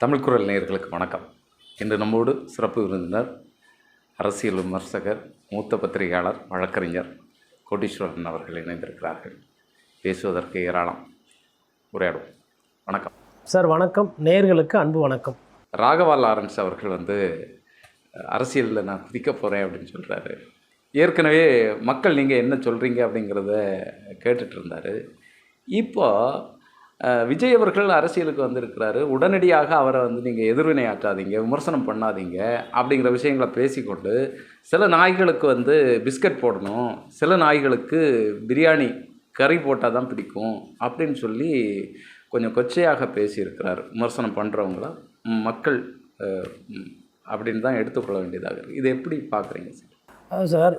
தமிழ் குரல் நேயர்களுக்கு வணக்கம். இன்று நம்மோடு சிறப்பு விருந்தினர் அரசியல் விமர்சகர், மூத்த பத்திரிகையாளர், வழக்கறிஞர் கோட்டீஸ்வரன் அவர்கள் இணைந்திருக்கிறார்கள். பேசுவதற்கு ஏராளம், உரையாடுவோம். வணக்கம் சார். வணக்கம். நேயர்களுக்கு அன்பு வணக்கம். ராகவா லாரன்ஸ் அவர்கள் அரசியலில் நான் குதிக்க போகிறேன் அப்படின்னு சொல்கிறாரு. ஏற்கனவே மக்கள் நீங்கள் என்ன சொல்கிறீங்க அப்படிங்கிறத கேட்டுட்டு இருந்தார். இப்போ விஜய் அவர்கள் அரசியலுக்கு வந்திருக்கிறாரு. உடனடியாக அவரை நீங்கள் எதிர்வினை ஆற்றாதீங்க, விமர்சனம் பண்ணாதீங்க அப்படிங்கிற விஷயங்களை பேசிக்கொண்டு, சில நாய்களுக்கு பிஸ்கட் போடணும், சில நாய்களுக்கு பிரியாணி கறி போட்டால் தான் பிடிக்கும் அப்படின்னு சொல்லி கொஞ்சம் கொச்சையாக பேசியிருக்கிறார். விமர்சனம் பண்ணுறவங்கள மக்கள் அப்படின்னு தான் எடுத்துக்கொள்ள வேண்டியதாக இருக்குது. இதை எப்படி பார்க்குறீங்க சார்? அது சார்,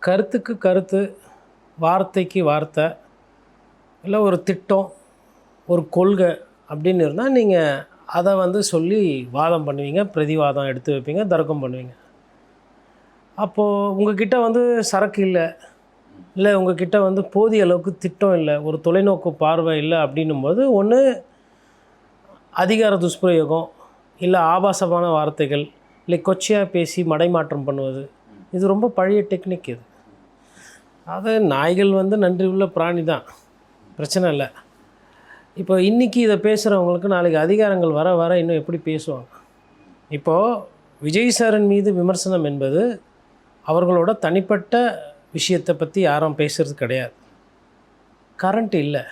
கருத்துக்கு கருத்து, வார்த்தைக்கு வார்த்தை, இல்லை ஒரு திட்டம், ஒரு கொள்கை அப்படின்னு இருந்தால் நீங்கள் அதை சொல்லி வாதம் பண்ணுவீங்க, பிரதிவாதம் எடுத்து வைப்பீங்க, தர்க்கம் பண்ணுவீங்க. அப்போது உங்கள்கிட்ட சரக்கு இல்லை உங்கள்கிட்ட போதிய அளவுக்கு திட்டம் இல்லை, ஒரு தொலைநோக்கு பார்வை இல்லை அப்படின்னும்போது ஒன்று அதிகார துஷ்பிரயோகம், இல்லை ஆபாசமான வார்த்தைகள், இல்லை கொச்சையாக பேசி மடைமாற்றம் பண்ணுவது, இது ரொம்ப பழைய டெக்னிக். இது அது நாய்கள் நன்றி உள்ள பிராணி தான், பிரச்சனை இல்லை. இப்போ இன்றைக்கி இதை பேசுகிறவங்களுக்கு நாளைக்கு அதிகாரங்கள் வர வர இன்னும் எப்படி பேசுவாங்க? இப்போது விஜய் சாரின் மீது விமர்சனம் என்பது அவர்களோட தனிப்பட்ட விஷயத்தை பற்றி யாரும் பேசுகிறது கிடையாது. கரண்ட் இல்லை,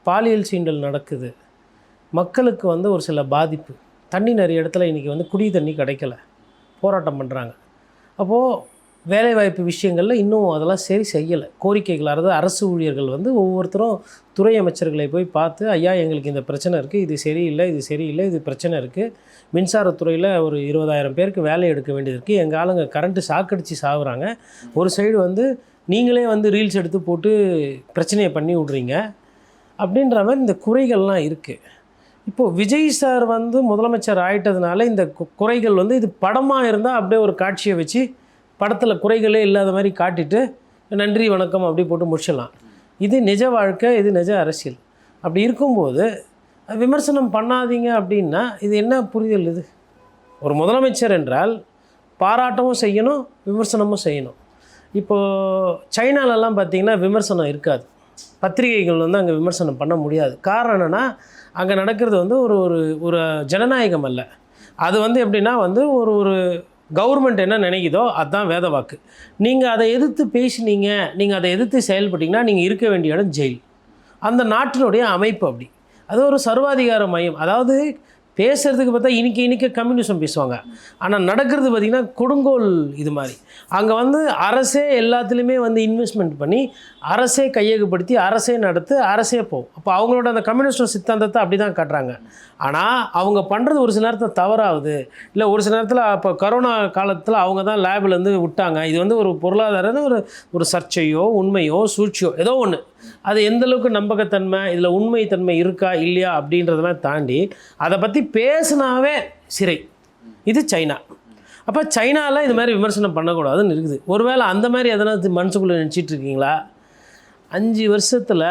பாலியல் சீண்டல் நடக்குது, மக்களுக்கு ஒரு சில பாதிப்பு, தண்ணி நிறைய இடத்துல இன்றைக்கி குடி தண்ணி கிடைக்கல, போராட்டம் பண்ணுறாங்க. அப்போது வேலைவாய்ப்பு விஷயங்களில் இன்னும் அதெல்லாம் சரி செய்யலை. கோரிக்கைகள், அதாவது அரசு ஊழியர்கள் ஒவ்வொருத்தரும் துறை அமைச்சர்களை போய் பார்த்து, ஐயா எங்களுக்கு இந்த பிரச்சனை இருக்குது, இது சரியில்லை, இது சரியில்லை, இது பிரச்சனை இருக்குது, மின்சாரத்துறையில் ஒரு 20,000 பேருக்கு வேலை எடுக்க வேண்டியது இருக்குது, எங்கள் ஆளுங்க கரண்ட்டு சாக்கடிச்சு சாகுறாங்க, ஒரு சைடு நீங்களே ரீல்ஸ் எடுத்து போட்டு பிரச்சனையை பண்ணி விட்றீங்க அப்படின்ற மாதிரி இந்த குறைகள்லாம் இருக்குது. இப்போது விஜய் சார் முதலமைச்சர் ஆகிட்டதுனால இந்த குறைகள் இது படமாக இருந்தால் அப்படியே ஒரு காட்சியை வச்சு படத்தில் குறைகளே இல்லாத மாதிரி காட்டிட்டு நன்றி வணக்கம் அப்படி போட்டு முடிச்சிடலாம். இது நிஜ வாழ்க்கை, இது நிஜ அரசியல். அப்படி இருக்கும்போது விமர்சனம் பண்ணாதீங்க அப்படின்னா இது என்ன புரிதல்? இது ஒரு முதலமைச்சர் என்றால் பாராட்டமும் செய்யணும், விமர்சனமும் செய்யணும். இப்போது சைனாலெல்லாம் பார்த்திங்கன்னா விமர்சனம் இருக்காது, பத்திரிகைகள் அங்கே விமர்சனம் பண்ண முடியாது. காரணம் என்னென்னா, அங்கே நடக்கிறது ஒரு ஒரு ஜனநாயகம் அல்ல. அது எப்படின்னா ஒரு கவர்மெண்ட் என்ன நினைக்குதோ அதுதான் வேத வாக்கு. நீங்கள் அதை எதிர்த்து பேசினீங்க, நீங்கள் அதை எதிர்த்து செயல்பட்டிங்கன்னா நீங்கள் இருக்க வேண்டிய இடம் ஜெயில். அந்த நாட்டினுடைய அமைப்பு அப்படி. அது ஒரு சர்வாதிகார மையம். அதாவது பேசுகிறதுக்கு பார்த்தா இன்றைக்கி கம்யூனிசம் பேசுவாங்க, ஆனால் நடக்கிறது பார்த்திங்கன்னா கொடுங்கோல் இது மாதிரி. அங்கே அரசே எல்லாத்துலேயுமே இன்வெஸ்ட்மெண்ட் பண்ணி, அரசே கையகப்படுத்தி, அரசே நடத்து, அரசே போகும். அப்போ அவங்களோட அந்த கம்யூனிஸ்ட் சித்தாந்தத்தை அப்படி தான் காட்டுறாங்க. ஆனால் அவங்க பண்ணுறது ஒரு சில நேரத்தில் தவறாகுது. இல்லை ஒரு சில நேரத்தில் இப்போ கரோனா காலத்தில் அவங்க தான் லேபிலேருந்து விட்டாங்க. இது ஒரு பொருளாதார ஒரு சர்ச்சையோ உண்மையோ சூழ்ச்சியோ ஏதோ ஒன்று, அது எந்தளவுக்கு நம்பகத்தன்மை, இதில் உண்மைத்தன்மை இருக்கா இல்லையா அப்படின்றதெல்லாம் தாண்டி அதை பற்றி பேசினாவே சிறை. இது சைனா. அப்போ சைனாவில் இது மாதிரி விமர்சனம் பண்ணக்கூடாதுன்னு இருக்குது. ஒருவேளை அந்த மாதிரி எதனா மனசுக்குள்ளே நினச்சிட்டு இருக்கீங்களா? 5 வருஷத்தில்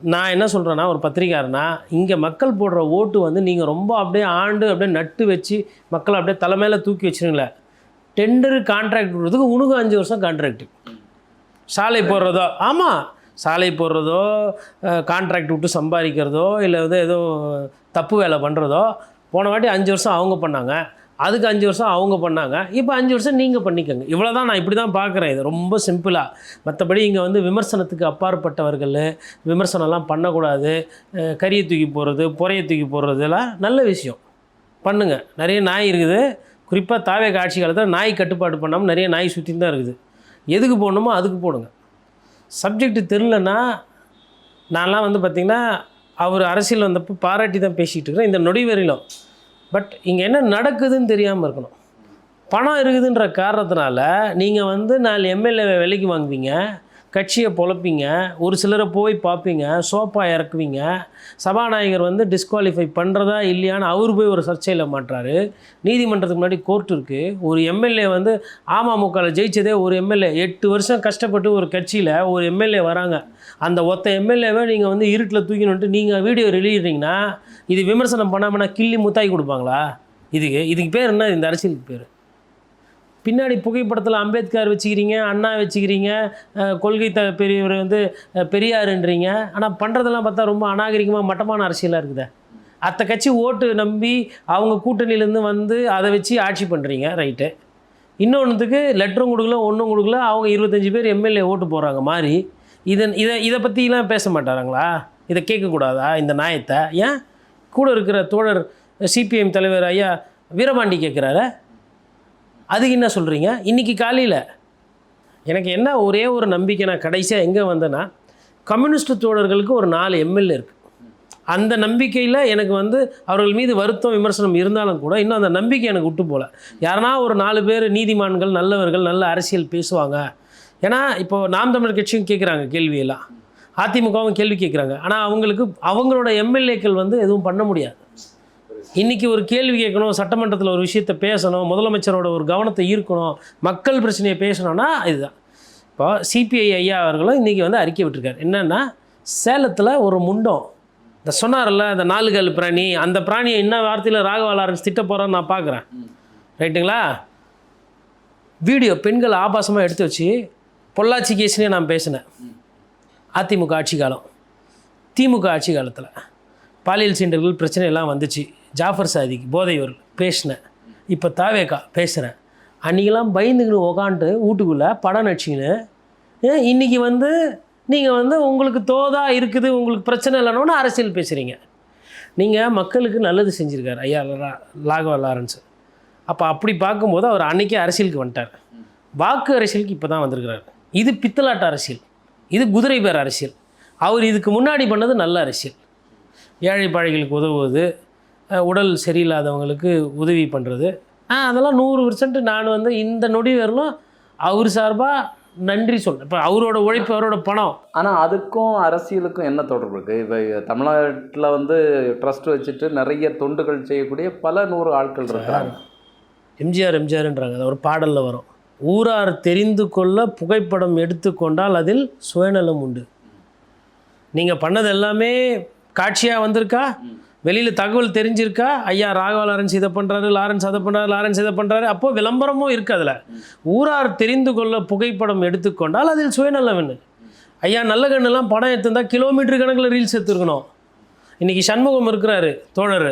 நான் என்ன சொல்கிறேன்னா, ஒரு பத்திரிக்காரனா இங்கே மக்கள் போடுற ஓட்டு நீங்கள் ரொம்ப அப்படியே அப்படியே நட்டு வச்சு மக்களை அப்படியே தலைமையில் தூக்கி வச்சுருங்களேன். டெண்டரு கான்ட்ராக்ட் விடுறதுக்கு உனக்கு 5 வருஷம் கான்ட்ராக்டு. சாலை போடுறதோ, ஆமாம், சாலை போடுறதோ, கான்ட்ராக்ட் விட்டு சம்பாதிக்கிறதோ, இல்லை ஏதோ தப்பு வேலை பண்ணுறதோ, போன வாட்டி 5 வருஷம் அவங்க பண்ணாங்க, அதுக்கு 5 வருஷம் அவங்க பண்ணாங்க, இப்போ 5 வருஷம் நீங்கள் பண்ணிக்கோங்க. இவ்வளோ தான், நான் இப்படி தான் பார்க்குறேன். இது ரொம்ப சிம்பிளாக. மற்றபடி இங்கே விமர்சனத்துக்கு அப்பாற்பட்டவர்கள் விமர்சனம்லாம் பண்ணக்கூடாது. கரியை தூக்கி போடுறது, புறையை தூக்கி போடுறதுலாம் நல்ல விஷயம், பண்ணுங்கள். நிறைய நாய் இருக்குது, குறிப்பாக தாவே ஆட்சி காலத்தில் நாய் கட்டுப்பாடு பண்ணாமல் நிறைய நாய் சுற்றின்னு தான் இருக்குது. எதுக்கு போடணுமோ அதுக்கு போடுங்க. சப்ஜெக்ட் தெரிலன்னா, நான்லாம் பார்த்திங்கன்னா அவர் அரசியல் வந்தப்போ பாராட்டி தான் பேசிகிட்டு இருக்கிறேன் இந்த நொடி வரையிலும். பட் இங்கே என்ன நடக்குதுன்னு தெரியாமல் இருக்கணும். பணம் இருக்குதுன்ற காரணத்தினால நீங்கள் 4 எம்எல்ஏ விலைக்கு வாங்குவீங்க, கட்சியை பொழப்பீங்க, ஒரு சிலரை போய் பார்ப்பீங்க, சோப்பா இறக்குவீங்க, சபாநாயகர் வந்து டிஸ்குவாலிஃபை பண்ணுறதா இல்லையான்னு அவர் போய் ஒரு சர்ச்சையில் மாட்டுறாரு. நீதிமன்றத்துக்கு முன்னாடி கோர்ட் இருக்குது. ஒரு எம்எல்ஏ வந்து அமமுகவில் ஜெயிச்சதே ஒரு எம்எல்ஏ 8 வருஷம் கஷ்டப்பட்டு ஒரு கட்சியில் ஒரு எம்எல்ஏ வராங்க. அந்த ஒத்த எம்எல்ஏவை நீங்கள் வந்து இருட்டில் தூக்கினுட்டு நீங்கள் வீடியோ வெளியிடுறீங்கன்னா இது விமர்சனம் பண்ணாமல் கிள்ளி முத்தாய் கொடுப்பாங்களா? இதுக்கு பேர் என்ன? இந்த அரசியலுக்கு பேர். பின்னாடி புகைப்படத்தில் அம்பேத்கர் வச்சுக்கிறீங்க, அண்ணா வச்சுக்கிறீங்க, கொள்கை பெரியவர் வந்து பெரியாருன்றீங்க. ஆனால் பண்ணுறதெல்லாம் பார்த்தா ரொம்ப அநாகரிகமாக மட்டமான அரசியலாக இருக்குது. அத்த கட்சி ஓட்டு நம்பி அவங்க கூட்டணியிலேருந்து வந்து அதை வச்சு ஆட்சி பண்ணுறீங்க, ரைட்டு. இன்னொன்றுத்துக்கு லெட்டரும் கொடுக்கல, ஒன்றும் கொடுக்கல, அவங்க 25 பேர் எம்எல்ஏ ஓட்டு போகிறாங்க மாதிரி. இதை பற்றிலாம் பேச மாட்டாங்களா? இதை கேட்கக்கூடாதா இந்த நியாயத்தை? ஏன் கூட இருக்கிற தோழர் சிபிஎம் தலைவர் ஐயா வீரபாண்டி கேட்குறாரு, அதுக்கு என்ன சொல்கிறீங்க? இன்றைக்கி காலையில் எனக்கு என்ன ஒரே ஒரு நம்பிக்கை, நான் கடைசியாக எங்கே வந்தேன்னா, கம்யூனிஸ்ட் தோழர்களுக்கு ஒரு 4 எம்எல்ஏ இருக்குது. அந்த நம்பிக்கையில் எனக்கு வந்து அவர்கள் மீது வருத்தம் விமர்சனம் இருந்தாலும் கூட இன்னும் அந்த நம்பிக்கை எனக்கு விட்டு போகல. யாருன்னா ஒரு 4 பேர் நீதிமான்கள், நல்லவர்கள், நல்ல அரசியல் பேசுவாங்க. ஏன்னா இப்போது நாம் தமிழர் கட்சியும் கேட்குறாங்க கேள்வியெல்லாம், அதிமுகவும் கேள்வி கேட்குறாங்க. ஆனால் அவங்களோட எம்எல்ஏக்கள் வந்து எதுவும் பண்ண முடியாது. இன்றைக்கி ஒரு கேள்வி கேட்கணும், சட்டமன்றத்தில் ஒரு விஷயத்தை பேசணும், முதலமைச்சரோட ஒரு கவனத்தை ஈர்க்கணும், மக்கள் பிரச்சனையை பேசணும்னா இதுதான். இப்போ சிபிஐ ஐயா அவர்களும் இன்றைக்கி வந்து அறிக்கை விட்டுருக்காரு. என்னென்னா, சேலத்தில் ஒரு முண்டம் இந்த சொன்னார்ல, அந்த 4 கால் பிராணி, அந்த பிராணியை என்ன வார்த்தையில் ராகவா லாரன்ஸ் திட்ட போகிறான்னு நான் பார்க்குறேன், ரைட்டுங்களா? வீடியோ பெண்கள் ஆபாசமாக எடுத்து வச்சு பொள்ளாச்சி கேஸ்லேயே நான் பேசினேன். அதிமுக ஆட்சி காலம், திமுக ஆட்சி காலத்தில் பாலியல் சீண்டல்கள் பிரச்சனை எல்லாம் வந்துச்சு. ஜாஃபர் சாதிக்கு போதைவர் பேசினேன். இப்போ தாவேக்கா பேசுகிறேன். அன்றைக்கெல்லாம் பயந்துக்கின்னு உக்காண்ட்டு வீட்டுக்குள்ளே படம் நடிச்சிங்கன்னு, இன்றைக்கி வந்து நீங்கள் வந்து உங்களுக்கு தோதா இருக்குது, உங்களுக்கு பிரச்சனை இல்லைன்னு அரசியல் பேசுகிறீங்க. நீங்கள் மக்களுக்கு நல்லது செஞ்சுருக்காரு ஐயா ராகவா லாரன்ஸ். அப்போ அப்படி பார்க்கும்போது அவர் அன்றைக்கே அரசியலுக்கு வந்துட்டார். வாக்கு அரசியலுக்கு இப்போ தான் வந்திருக்கிறார். இது பித்தலாட்ட அரசியல், இது குதிரை பேர் அரசியல். அவர் இதுக்கு முன்னாடி பண்ணது நல்ல அரசியல். ஏழை பாழைகளுக்கு உதவுவது, உடல் சரியில்லாதவங்களுக்கு உதவி பண்ணுறது, அதெல்லாம் 100% நான் வந்து இந்த நொடி வரலும் அவர் சார்பாக நன்றி சொல்கிறேன். இப்போ அவரோட உழைப்பு, அவரோட பணம். ஆனால் அதுக்கும் அரசியலுக்கும் என்ன தொடர்பு இருக்குது? இப்போ தமிழ்நாட்டில் வந்து ட்ரஸ்ட் வச்சுட்டு நிறைய தொண்டுகள் செய்யக்கூடிய பல 100 ஆட்கள் இருக்கிறாங்க. எம்ஜிஆர்ன்றாங்க, அது ஒரு பாடலில் வரும். ஊரார் தெரிந்து கொள்ள புகைப்படம் எடுத்துக்கொண்டால் அதில் சுயநலம் உண்டு. நீங்கள் பண்ணது எல்லாமே காட்சியாக வந்திருக்கா, வெளியில் தகவல் தெரிஞ்சிருக்கா, ஐயா ராகவா லாரன்ஸ் இதை பண்ணுறாரு, லாரன்ஸ் அதை பண்ணுறாரு, லாரன்ஸ் இதை பண்ணுறாரு, அப்போது விளம்பரமும் இருக்குது. அதில் ஊரார் தெரிந்து கொள்ள புகைப்படம் எடுத்துக்கொண்டால் அதில் சுயநலம் என்ன? ஐயா நல்ல கண்ணுலாம் படம் எடுத்திருந்தால் கிலோமீட்டர் கணக்கில் ரீல்ஸ் எடுத்துருக்கணும். இன்றைக்கி சண்முகம் இருக்கிறாரு தோழர்,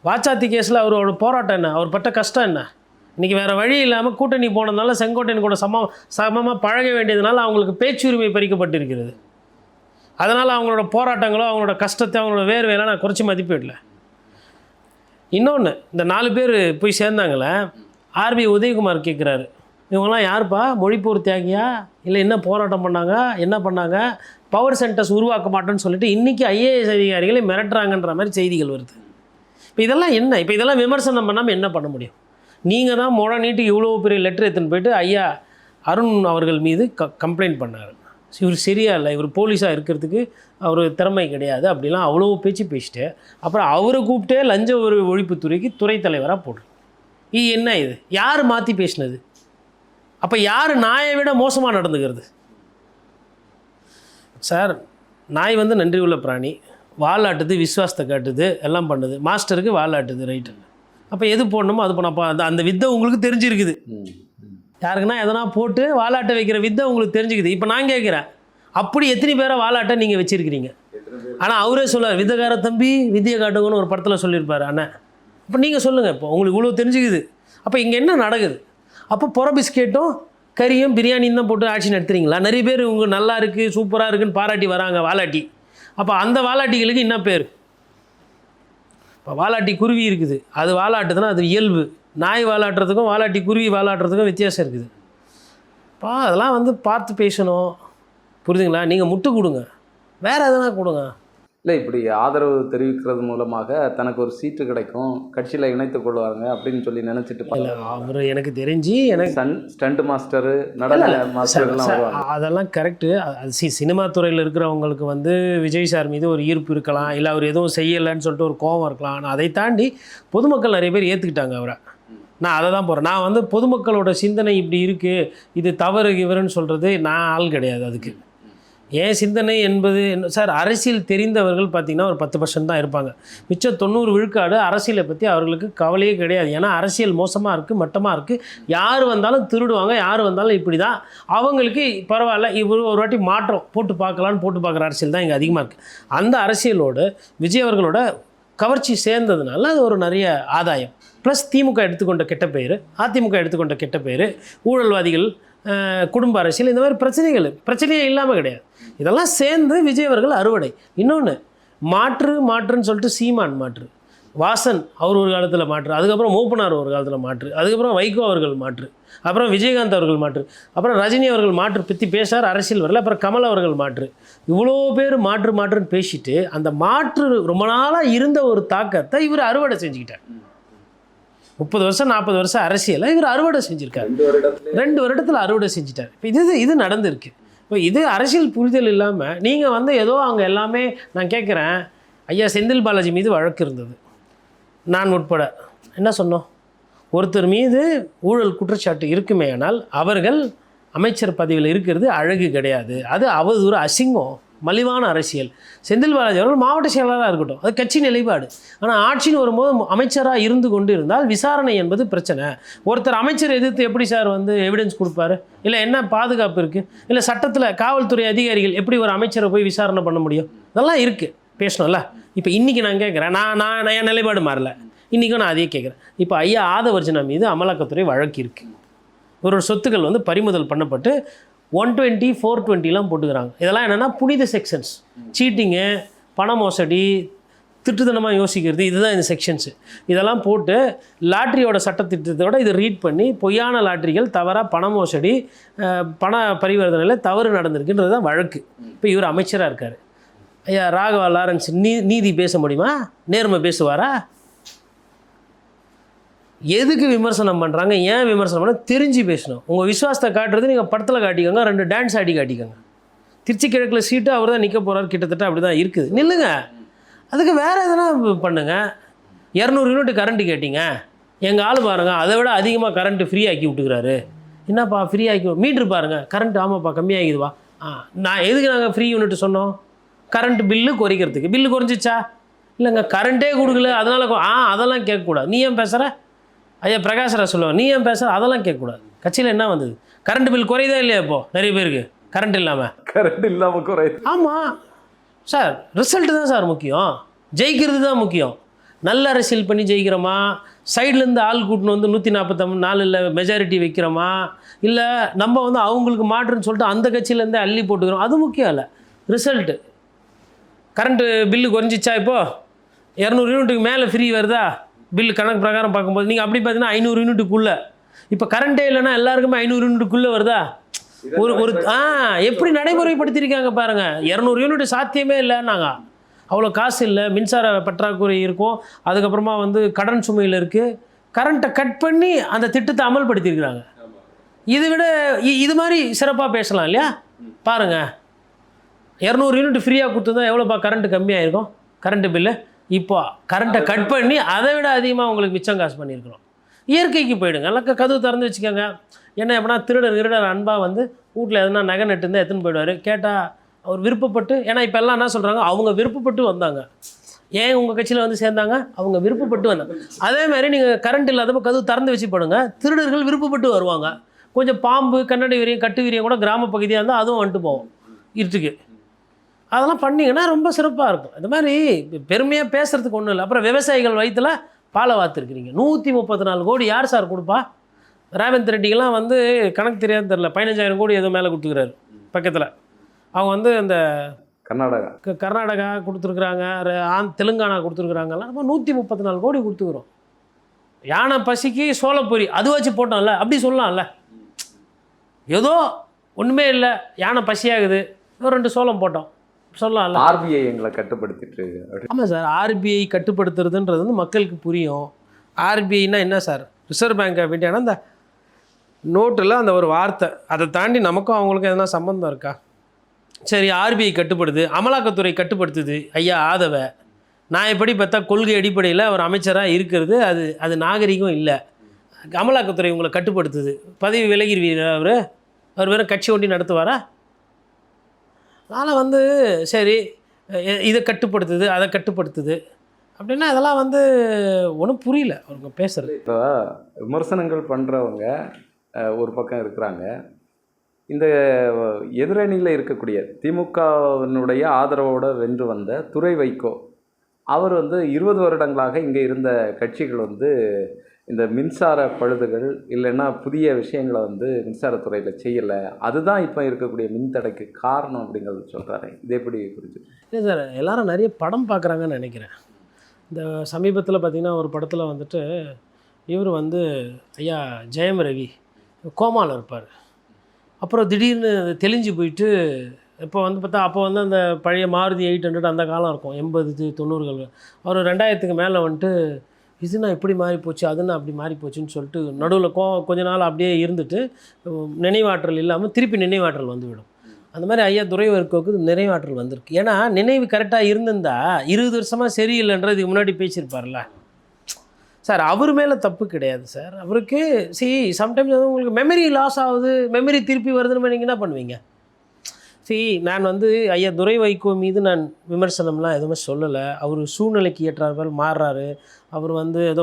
வாச்சாத்தி கேஸில் அவரோட போராட்டம் என்ன, அவர் பட்ட கஷ்டம் என்ன? இன்றைக்கி வேறு வழி இல்லாமல் கூட்டணி போனதுனால செங்கோட்டையன் கூட சமமாக பழக வேண்டியதுனால அவங்களுக்கு பேச்சுரிமை பறிக்கப்பட்டிருக்கிறது. அதனால் அவங்களோட போராட்டங்களோ, அவங்களோட கஷ்டத்தை, அவங்களோட வேர்வையெல்லாம் நான் குறைச்சி மதிப்பிடல. இன்னொன்று, இந்த 4 பேர் போய் சேர்ந்தாங்களே, ஆர்பி உதயகுமார் கேட்குறாரு, இவங்கெல்லாம் யாருப்பா, மொழிப்போர் தியாகியா, இல்லை என்ன போராட்டம் பண்ணாங்க, என்ன பண்ணாங்க, பவர் சென்டர்ஸ் உருவாக்க மாட்டேன்னு சொல்லிட்டு இன்றைக்கி ஐஏஎஸ் அதிகாரிகளை மிரட்டுறாங்கன்ற மாதிரி செய்திகள் வருது. இப்போ இதெல்லாம் என்ன? இப்போ இதெல்லாம் விமர்சனம் பண்ணாமல் என்ன பண்ண முடியும்? நீங்கள் தான் முழ நீட்டு இவ்வளோ பெரிய லெட்டர் எடுத்துன்னு போயிட்டு ஐயா அருண் அவர்கள் மீது கம்ப்ளைண்ட் பண்ணார். இவர் சரியா இல்லை, இவர் போலீஸாக இருக்கிறதுக்கு அவர் திறமை கிடையாது அப்படிலாம் அவ்வளோ பேச்சு பேசிட்டு, அப்புறம் அவரை கூப்பிட்டே லஞ்ச ஒழிப்புத்துறைக்கு துறை தலைவராக போடுறோம். இது என்ன? இது யார் மாற்றி பேசினது? அப்போ யார் நாயை விட மோசமாக நடந்துக்கிறது? சார், நாய் வந்து நன்றி உள்ள பிராணி, வாலாட்டுது, விசுவாசத்தை காட்டுது, எல்லாம் பண்ணுது. மாஸ்டருக்கு வாலாட்டுது, ரைட்டு. அப்போ எது போடணுமோ அது பண்ணப்போ அந்த வித்தை உங்களுக்கு தெரிஞ்சிருக்குது. யாருக்குன்னா எதனா போட்டு வாலாட்டை வைக்கிற வித்தை உங்களுக்கு தெரிஞ்சுக்குது. இப்போ நான் கேட்குறேன், அப்படி எத்தனை பேரை வாலாட்டை நீங்கள் வச்சுருக்கிறீங்க? ஆனால் அவரே சொல்லார், வித்தைக்கார தம்பி வித்தியை காட்டுங்கன்னு ஒரு படத்தில் சொல்லியிருப்பார் அண்ணன். இப்போ நீங்கள் சொல்லுங்கள், இப்போ உங்களுக்கு இவ்வளோ தெரிஞ்சுக்குது, அப்போ இங்கே என்ன நடக்குது? அப்போ புற பிஸ்கெட்டும் கறியும் பிரியாணியும் தான் போட்டு ஆட்சி நடத்துறீங்களா? நிறைய பேர் உங்க நல்லா இருக்குது, சூப்பராக இருக்குன்னு பாராட்டி வராங்க வாலாட்டி. அப்போ அந்த வாலாட்டிகளுக்கு என்ன பேர்? இப்போ வாலாட்டி குருவி இருக்குது, அது வாலாட்டுதுன்னா அது இயல்பு. நாய் வாலாட்டுறதுக்கும் வாலாட்டி குருவி வாலாட்டுறதுக்கும் வித்தியாசம் இருக்குது. இப்போ அதெல்லாம் வந்து பார்த்து பேசணும், புரியுதுங்களா? நீங்கள் முட்டு கொடுங்க, வேறு எதனா கொடுங்க. இல்லை இப்படி ஆதரவு தெரிவிக்கிறது மூலமாக தனக்கு ஒரு சீட்டு கிடைக்கும், கட்சியில் இணைத்துக் கொள்வாங்க அப்படின்னு சொல்லி நினச்சிட்டு இல்லை அவர் எனக்கு தெரிஞ்சு எனக்கு ஸ்டண்ட் மாஸ்டரு, நடன மாஸ்டர்லாம் வருவாங்க. அதெல்லாம் கரெக்டு. அது சினிமா துறையில் இருக்கிறவங்களுக்கு வந்து விஜய் சார் மீது ஒரு ஈர்ப்பு இருக்கலாம், இல்லை அவர் எதுவும் செய்யலைன்னு சொல்லிட்டு ஒரு கோபம் இருக்கலாம். ஆனால் அதை தாண்டி பொதுமக்கள் நிறைய பேர் ஏற்றுக்கிட்டாங்க அவரை. நான் அதை தான் போகிறேன். நான் வந்து பொதுமக்களோட சிந்தனை இப்படி இருக்குது, இது தவறு இவருன்னு சொல்கிறது நான் ஆள் கிடையாது. அதுக்கு ஏன் சிந்தனை என்பது சார், அரசியல் தெரிந்தவர்கள் பார்த்திங்கன்னா ஒரு 10% தான் இருப்பாங்க. மிச்சம் 90 விழுக்காடு அரசியலை பற்றி அவர்களுக்கு கவலையே கிடையாது. ஏன்னா அரசியல் மோசமாக இருக்குது, மட்டமாக இருக்குது, யார் வந்தாலும் திருடுவாங்க, யார் வந்தாலும் இப்படி தான். அவங்களுக்கு பரவாயில்ல, இவர் ஒரு வாட்டி மாற்றம் போட்டு பார்க்கலான்னு போட்டு பார்க்குற அரசியல் தான் இங்கே அதிகமாக இருக்குது. அந்த அரசியலோடு விஜய் அவர்களோட கவர்ச்சி சேர்ந்ததுனால அது ஒரு நிறைய ஆதாயம். ப்ளஸ் திமுக எடுத்துக்கொண்ட கெட்ட பேர், அதிமுக எடுத்துக்கொண்ட கெட்ட பேர், ஊழல்வாதிகள், குடும்ப அரசியல், இந்த மாதிரி பிரச்சனையே இல்லாமல் கிடையாது. இதெல்லாம் சேர்ந்து விஜய் அவர்கள் அறுவடை. இன்னொன்று மாற்றுன்னு சொல்லிட்டு சீமான் மாற்று, வாசன் அவர் ஒரு காலத்தில் மாற்று, அதுக்கப்புறம் மூப்பனார் ஒரு காலத்தில் மாற்று, அதுக்கப்புறம் வைகோ அவர்கள் மாற்று, அப்புறம் விஜயகாந்த் அவர்கள் மாற்று, அப்புறம் ரஜினி அவர்கள் மாற்று பற்றி பேசார், அரசியல் வரல, அப்புறம் கமல் அவர்கள் மாற்று. இவ்வளோ பேர் மாற்றுன்னு பேசிட்டு அந்த மாற்று ரொம்ப நாளாக இருந்த ஒரு தாக்கத்தை இவர் அறுவடை செஞ்சுக்கிட்டார். 30 வருஷம் 40 வருஷம் அரசியலை இவர் அறுவடை செஞ்சுருக்காரு. 2 வருடத்தில் அறுவடை செஞ்சுட்டார். இப்போ இது நடந்திருக்கு. இப்போ இது அரசியல் புரிதல் இல்லாமல் நீங்கள் வந்து ஏதோ அங்கே எல்லாமே நான் கேட்குறேன். ஐயா செந்தில் பாலாஜி மீது வழக்கு இருந்தது, நான் உட்பட என்ன சொன்னோம்? ஒருத்தர் மீது ஊழல் குற்றச்சாட்டு இருக்குமே ஆனால் அவர்கள் அமைச்சர் பதவியில் இருக்கிறது அழகு கிடையாது, அது அவதூறு, அசிங்கம், மலிவான அரசியல். செந்தில் பாலாஜி அவர்கள் மாவட்ட செயலாளராக இருக்கட்டும், அது கட்சி நிலைப்பாடு. ஆனால் ஆட்சின்னு வரும்போது அமைச்சராக இருந்து கொண்டு இருந்தால் விசாரணை என்பது பிரச்சனை. ஒருத்தர் அமைச்சர் எதிர்த்து எப்படி சார் வந்து எவிடன்ஸ் கொடுப்பாரு? இல்லை என்ன பாதுகாப்பு இருக்குது? இல்லை சட்டத்தில் காவல்துறை அதிகாரிகள் எப்படி ஒரு அமைச்சரை போய் விசாரணை பண்ண முடியும்? இதெல்லாம் இருக்குது, பேசணும்ல. இப்போ இன்றைக்கி நான் கேட்குறேன், நான் என் நிலைப்பாடு மாறல, இன்றைக்கும் நான் அதையே கேட்குறேன். இப்போ ஐயா ஆதவர்ஜனா மீது அமலாக்கத்துறை வழக்கு இருக்குது. ஒரு சொத்துக்கள் வந்து பறிமுதல் பண்ணப்பட்டு 120, 420லாம் போட்டுக்கிறாங்க. இதெல்லாம் என்னென்னா புனித செக்ஷன்ஸ். சீட்டிங்கு, பண மோசடி, திட்டுத்தனமாக யோசிக்கிறது, இதுதான் இந்த செக்ஷன்ஸு. இதெல்லாம் போட்டு லாட்ரியோட சட்டத்திட்டத்தோடு இதை ரீட் பண்ணி பொய்யான லாட்ரிகள், தவறாக பண மோசடி, பண பரிவர்த்தனையில் தவறு நடந்திருக்குன்றது தான் வழக்கு. இப்போ இவர் அமைச்சராக இருக்கார். ஐயா ராகவா லாரன்ஸ் நீதி பேச முடியுமா? நேர்மை பேசுவாரா? எதுக்கு விமர்சனம் பண்ணுறாங்க, ஏன் விமர்சனம் பண்ண தெரிஞ்சு பேசணும். உங்கள் விசுவாசத்தை காட்டுறது நீங்கள் படத்தில் காட்டிக்கோங்க, 2 டான்ஸ் ஆடி காட்டிக்கோங்க. திருச்சி கிழக்கில் சீட்டு அவர் தான் நிற்க போகிறார், கிட்டத்தட்ட அப்படி தான் இருக்குது, நில்லுங்க. அதுக்கு வேறு எதனா பண்ணுங்கள். 200 யூனிட் கரண்ட்டு கேட்டிங்க, எங்கள் ஆள் பாருங்கள் அதை விட அதிகமாக கரண்ட்டு ஃப்ரீ ஆக்கி விட்டுக்கிறாரு. என்னப்பா ஃப்ரீ ஆக்கி மீட்ரு பாருங்கள், கரண்ட்டு ஆமாப்பா கம்மியாகிடுவா. நான் எதுக்கு நாங்கள் ஃப்ரீ யூனிட் சொன்னோம்? கரண்ட்டு பில்லு குறைக்கிறதுக்கு. பில்லு குறைஞ்சிச்சா? இல்லைங்க கரண்ட்டே கொடுக்கல அதனால் அதெல்லாம் கேட்கக்கூடாது. நீ ஏன் பேசுகிற? ஐயா பிரகாஷ்ராஜ் சொல்லுவாங்க, நீ ஏன் பேசுகிற? அதெல்லாம் கேட்கக்கூடாது. கட்சியில் என்ன வந்தது? கரண்ட் பில் குறையுதா இல்லையா? இப்போது நிறைய பேருக்கு கரண்ட் இல்லாமல் குறையுது. ஆமாம் சார், ரிசல்ட்டு தான் சார் முக்கியம், ஜெயிக்கிறது தான் முக்கியம். நல்ல அரசியல் பண்ணி ஜெயிக்கிறோமா, சைட்லேருந்து ஆள் கூட்டின்னு வந்து 144 மெஜாரிட்டி வைக்கிறோமா, இல்லை நம்ம வந்து அவங்களுக்கு மாற்றுன்னு சொல்லிட்டு அந்த கட்சியிலேருந்தே அள்ளி போட்டுக்கிறோம், அது முக்கியம் இல்லை. ரிசல்ட்டு. கரண்ட்டு பில்லு குறைஞ்சிச்சா? இப்போது 200 யூனிட்டுக்கு மேலே ஃப்ரீ வருதா? பில்லு கணக்கு பிரகாரம் பார்க்கும்போது நீங்கள் அப்படி பார்த்தீங்கன்னா 500 யூனிட்டுக்குள்ளே. இப்போ கரண்ட்டே இல்லைன்னா எல்லாருக்குமே 500 யூனிட்டுக்குள்ளே வருதா? ஒரு எப்படி நடைமுறைப்படுத்தியிருக்காங்க பாருங்கள். 200 யூனிட் சாத்தியமே இல்லைன்னாங்க. அவ்வளோ காசு இல்லை, மின்சார பற்றாக்குறை இருக்கும், அதுக்கப்புறமா வந்து கடன் சுமையில் இருக்குது. கரண்ட்டை கட் பண்ணி அந்த திட்டத்தை அமல்படுத்தியிருக்கிறாங்க. இதை விட இது மாதிரி சிறப்பாக பேசலாம் இல்லையா? பாருங்கள், 200 யூனிட் ஃப்ரீயாக கொடுத்துருந்தா எவ்வளோப்பா கரண்ட்டு கம்மியாக இருக்கும் கரண்ட்டு பில்லு. இப்போ கரண்ட்டை கட் பண்ணி அதை விட அதிகமாக உங்களுக்கு மிச்சம் காசு பண்ணியிருக்கிறோம். இயற்கைக்கு போயிடுங்க, எல்லாம் கதவு திறந்து வச்சுக்கோங்க. என்ன எப்படின்னா திருடர் அன்பாக வந்து வீட்டில் எதுனா நகை நட்டு இருந்தால் எடுத்துன்னு போயிடுவார். கேட்டால் அவர் விருப்பப்பட்டு, ஏன்னா இப்போ எல்லாம் என்ன சொல்கிறாங்க, அவங்க விருப்பப்பட்டு வந்தாங்க. ஏன் உங்கள் கட்சியில் வந்து சேர்ந்தாங்க? அவங்க விருப்பப்பட்டு வந்தாங்க. அதே மாதிரி நீங்கள் கரண்ட் இல்லாதப்போ கதவு திறந்து வச்சு போடுங்க, திருடர்கள் விருப்பப்பட்டு வருவாங்க. கொஞ்சம் பாம்பு, கண்ணாடி வீரியம், கட்டு வீரியம் கூட கிராம பகுதியாக இருந்தால் அதுவும் வந்துட்டு போவோம் இருட்டுக்கு. அதெல்லாம் பண்ணிங்கன்னா ரொம்ப சிறப்பாக இருக்கும். இந்த மாதிரி பெருமையாக பேசுகிறதுக்கு ஒன்றும் இல்லை. அப்புறம் விவசாயிகள் வயிற்றில் பாலை வாத்துருக்குறீங்க. 134 கோடி யார் சார் கொடுப்பா? ரேவந்த் ரெட்டிக்கெல்லாம் வந்து கணக்கு தெரியாது தெரில, 15,000 கோடி ஏதோ மேலே கொடுத்துக்கிறாரு பக்கத்தில். அவங்க வந்து அந்த கர்நாடகா கொடுத்துருக்குறாங்க, தெலுங்கானா கொடுத்துருக்குறாங்கலாம். நம்ம 134 கோடி கொடுத்துக்கிறோம். யானை பசிக்கு சோளப்பொரி அது வச்சு போட்டோம்ல, அப்படி சொல்லலாம்ல. ஏதோ ஒன்றுமே இல்லை, யானை பசியாகுது, 2 சோளம் போட்டோம், சொல்லலாம்ல. ஆர்பிஐ எங்களை கட்டுப்படுத்திட்டு அப்படி. ஆமாம் சார், ஆர்பிஐ கட்டுப்படுத்துறதுன்றது வந்து மக்களுக்கு புரியும். ஆர்பிஐனா என்ன சார், ரிசர்வ் பேங்க் ஆஃப் இந்தியானா அந்த நோட்டில் அந்த ஒரு வார்த்தை, அதை தாண்டி நமக்கும் அவங்களுக்கும் எதனா சம்மந்தம் இருக்கா? சரி, ஆர்பிஐ கட்டுப்படுது, அமலாக்கத்துறை கட்டுப்படுத்துது ஐயா ஆதவ. நான் எப்படி பார்த்தா கொள்கை அடிப்படையில் ஒரு அமைச்சராக இருக்கிறது அது அது நாகரிகம் இல்லை. அமலாக்கத்துறை உங்களை கட்டுப்படுத்துது, பதவி விலகிடுவீரா? அவர் வெறும் கட்சி ஒண்டி நடத்துவாரா? அதனால் வந்து சரி, இதை கட்டுப்படுத்துது அதை கட்டுப்படுத்துது அப்படின்னா அதெல்லாம் வந்து ஒன்றும் புரியல அவங்க பேசுகிறது. இப்போ விமர்சனங்கள் பண்ணுறவங்க ஒரு பக்கம் இருக்கிறாங்க. இந்த எதிரணியில் இருக்கக்கூடிய திமுகவினுடைய ஆதரவோடு வென்று வந்த துரை வைகோ அவர் வந்து 20 வருடங்களாக இங்கே இருந்த கட்சிகள் வந்து இந்த மின்சார பழுதுகள் இல்லைன்னா புதிய விஷயங்களை வந்து மின்சாரத்துறையில் செய்யலை, அதுதான் இப்போ இருக்கக்கூடிய மின்தடைக்கு காரணம் அப்படிங்கிறது சொல்கிறாரு. இது எப்படி புரிஞ்சு? இல்லை சார், எல்லாரும் நிறைய படம் பார்க்குறாங்கன்னு நினைக்கிறேன். இந்த சமீபத்தில் பார்த்திங்கன்னா ஒரு படத்தில் வந்துட்டு இவர் வந்து ஐயா ஜெயம் ரவி கோமாவில் இருப்பார். அப்புறம் திடீர்னு தெளிஞ்சு போயிட்டு இப்போ வந்து பார்த்தா அப்போ வந்து அந்த பழைய மாருதி 800 அந்த காலம் இருக்கும், 80 90கள். அவர் 2000க்கு மேலே வந்துட்டு இதுனா இப்படி மாறி போச்சு அதுனா அப்படி மாறி போச்சுன்னு சொல்லிட்டு நடுவில் கொஞ்ச நாள் அப்படியே இருந்துட்டு நினைவாற்றல் இல்லாமல் திருப்பி நினைவாற்றல் வந்துவிடும். அந்த மாதிரி ஐயா துரை வைகோவுக்கு நினைவாற்றல் வந்திருக்கு. ஏன்னா நினைவு கரெக்டாக இருந்திருந்தா 20 வருஷமாக சரியில்லைன்றது இதுக்கு முன்னாடி பேசியிருப்பார்ல சார். அவர் மேலே தப்பு கிடையாது சார். அவருக்கு சம்டைம்ஸ் வந்து உங்களுக்கு மெமரி லாஸ் ஆகுது, மெமரி திருப்பி வருதுன்னு நீங்கள் என்ன பண்ணுவீங்க? நான் வந்து ஐயா துரை வைகோ மீது நான் விமர்சனம்லாம் எதுவுமே சொல்லலை. அவர் சூழ்நிலைக்கு ஏற்றார்கள் மாறுறாரு. அவர் வந்து ஏதோ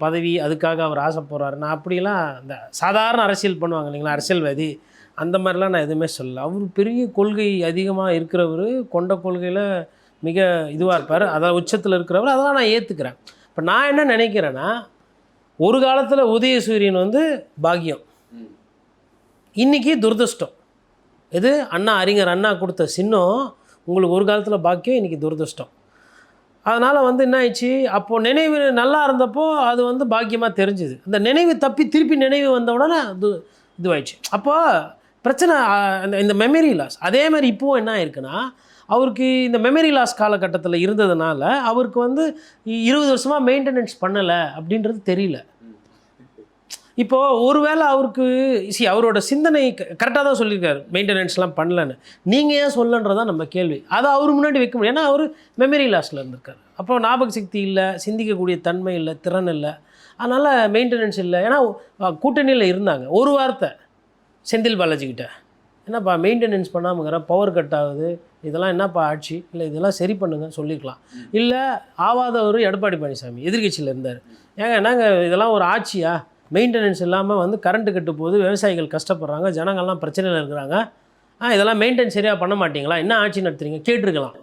பதவி அதுக்காக அவர் ஆசைப்படுறாரு. நான் அப்படிலாம் இந்த சாதாரண அரசியல் பண்ணுவாங்க இல்லைங்களா, அரசியல்வாதி, அந்த மாதிரிலாம் நான் எதுவுமே சொல்லலை. அவர் பெரிய கொள்கை அதிகமாக இருக்கிறவர், கொண்ட கொள்கையில் மிக இதுவாக இருப்பார், அதான் உச்சத்தில் இருக்கிறவர், அதெல்லாம் நான் ஏற்றுக்கிறேன். இப்போ நான் என்ன நினைக்கிறேன்னா, ஒரு காலத்தில் உதயசூரியன் வந்து பாக்கியம், இன்றைக்கி துரதிர்ஷ்டம். இது அறிஞர் அண்ணா கொடுத்த சின்னம் உங்களுக்கு ஒரு காலத்தில் பாக்கியம், இன்றைக்கி துரதிர்ஷ்டம். அதனால் வந்து என்ன ஆயிடுச்சு, அப்போது நினைவு நல்லா இருந்தப்போ அது வந்து பாக்கியமாக தெரிஞ்சுது. அந்த நினைவு தப்பி திருப்பி நினைவு வந்த உடனே இதுவாயிடுச்சு. அப்போது பிரச்சனை இந்த மெமரி லாஸ். அதே மாதிரி இப்போது என்ன ஆயிருக்குன்னா, அவருக்கு இந்த மெமரி லாஸ் காலகட்டத்தில் இருந்ததுனால அவருக்கு வந்து 20 வருஷமாக மெயின்டெனன்ஸ் பண்ணலை அப்படின்றது தெரியல. இப்போது ஒருவேளை அவருக்கு அவரோட சிந்தனை கரெக்டாக தான் சொல்லியிருக்காரு, மெயின்டெனன்ஸ்லாம் பண்ணலன்னு. நீங்கள் ஏன் சொல்லன்றதான் நம்ம கேள்வி. அதை அவர் முன்னாடி வைக்க முடியும். ஏன்னா அவர் மெமரி லாஸில் இருந்திருக்காரு. அப்போ ஞாபக சக்தி இல்லை, சிந்திக்கக்கூடிய தன்மை இல்லை, திறன் இல்லை, அதனால் மெயின்டெனன்ஸ் இல்லை. ஏன்னா கூட்டணியில் இருந்தாங்க. ஒரு வார்த்தை செந்தில் பாலாஜிக்கிட்ட, என்னப்பா மெயின்டெனன்ஸ் பண்ணாமங்கிற, பவர் கட் ஆகுது, இதெல்லாம் என்னப்பா ஆட்சி, இல்லை இதெல்லாம் சரி பண்ணுங்க சொல்லிக்கலாம். இல்லை ஆவாதவர் எடப்பாடி பழனிசாமி எதிர்கட்சியில் இருந்தார், ஏங்க நாங்கள் இதெல்லாம் ஒரு ஆட்சியா, மெயின்டெனன்ஸ் இல்லாமல் வந்து கரண்ட்டு கட்டு போது விவசாயிகள் கஷ்டப்படுறாங்க, ஜனங்கள்லாம் பிரச்சனையில் இருக்கிறாங்க, இதெல்லாம் மெயின்டெனன்ஸ் சரியாக பண்ண மாட்டிங்களா, என்ன ஆட்சி நடத்துறீங்க கேட்டிருக்கலாம்.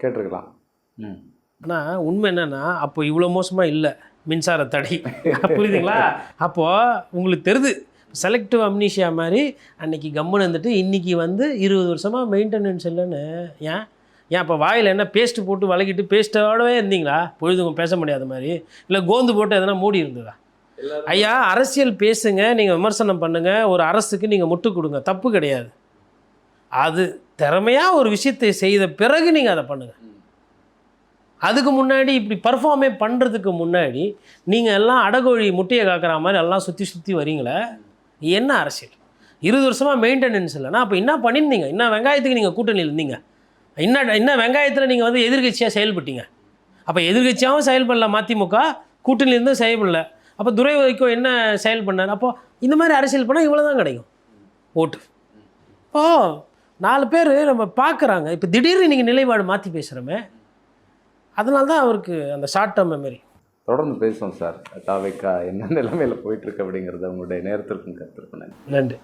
ஆனால் உண்மை என்னென்னா, அப்போ இவ்வளோ மோசமாக இல்லை மின்சார தடை, புரியுதுங்களா? அப்போது உங்களுக்கு தெரியுது செலக்டிவ் அம்னீஷியா மாதிரி அன்றைக்கி கம்முன்னு இருந்துட்டு இன்றைக்கி வந்து 20 வருஷமாக மெயின்டெனன்ஸ் இல்லைன்னு. ஏன் இப்போ வாயில் என்ன பேஸ்ட்டு போட்டு வளக்கிட்டு பேஸ்ட்டோடவே இருந்தீங்களா பொழுதுங்க பேச முடியாத மாதிரி, இல்லை கோந்து போட்டு எதனா மூடி இருந்ததா? ஐயா அரசியல் பேசுங்க, நீங்கள் விமர்சனம் பண்ணுங்கள், ஒரு அரசுக்கு நீங்கள் முட்டு கொடுங்க, தப்பு கிடையாது. அது திறமையாக ஒரு விஷயத்தை செய்த பிறகு நீங்கள் அதை பண்ணுங்கள். அதுக்கு முன்னாடி இப்படி பர்ஃபார்மே பண்ணுறதுக்கு முன்னாடி நீங்கள் எல்லாம் அடகோழி முட்டையை காக்கிற மாதிரி எல்லாம் சுற்றி வரீங்களே, என்ன அரசியல்? 20 வருஷமாக மெயின்டெனன்ஸ் இல்லைனா அப்போ என்ன பண்ணியிருந்தீங்க? என்ன வெங்காயத்துக்கு நீங்கள் கூட்டணியில் இருந்தீங்க? என்ன வெங்காயத்தில் நீங்கள் வந்து எதிர்கட்சியாக செயல்பட்டீங்க? அப்போ எதிர்கட்சியாகவும் செயல்படல மதிமுக, கூட்டணியிலேருந்து செயல்படல. அப்போ துரை வைகோ என்ன செயல் பண்ணார்? அப்போது இந்த மாதிரி அரசியல் பண்ணால் இவ்வளோ தான் கிடைக்கும் ஓட்டு. இப்போது 4 பேர் நம்ம பார்க்குறாங்க. இப்போ திடீர்னு நீங்கள் நிலைப்பாடு மாற்றி பேசுகிறோமே, அதனால தான் அவருக்கு அந்த ஷார்ட் டேர்ம் மெமரி. தொடர்ந்து பேசுவோம் சார். தாவேக்கா என்ன நிலைமையில் போயிட்டுருக்கு அப்படிங்கிறத உங்களுடைய நேரத்திற்கும் கருத்திருக்கேன். நன்றி.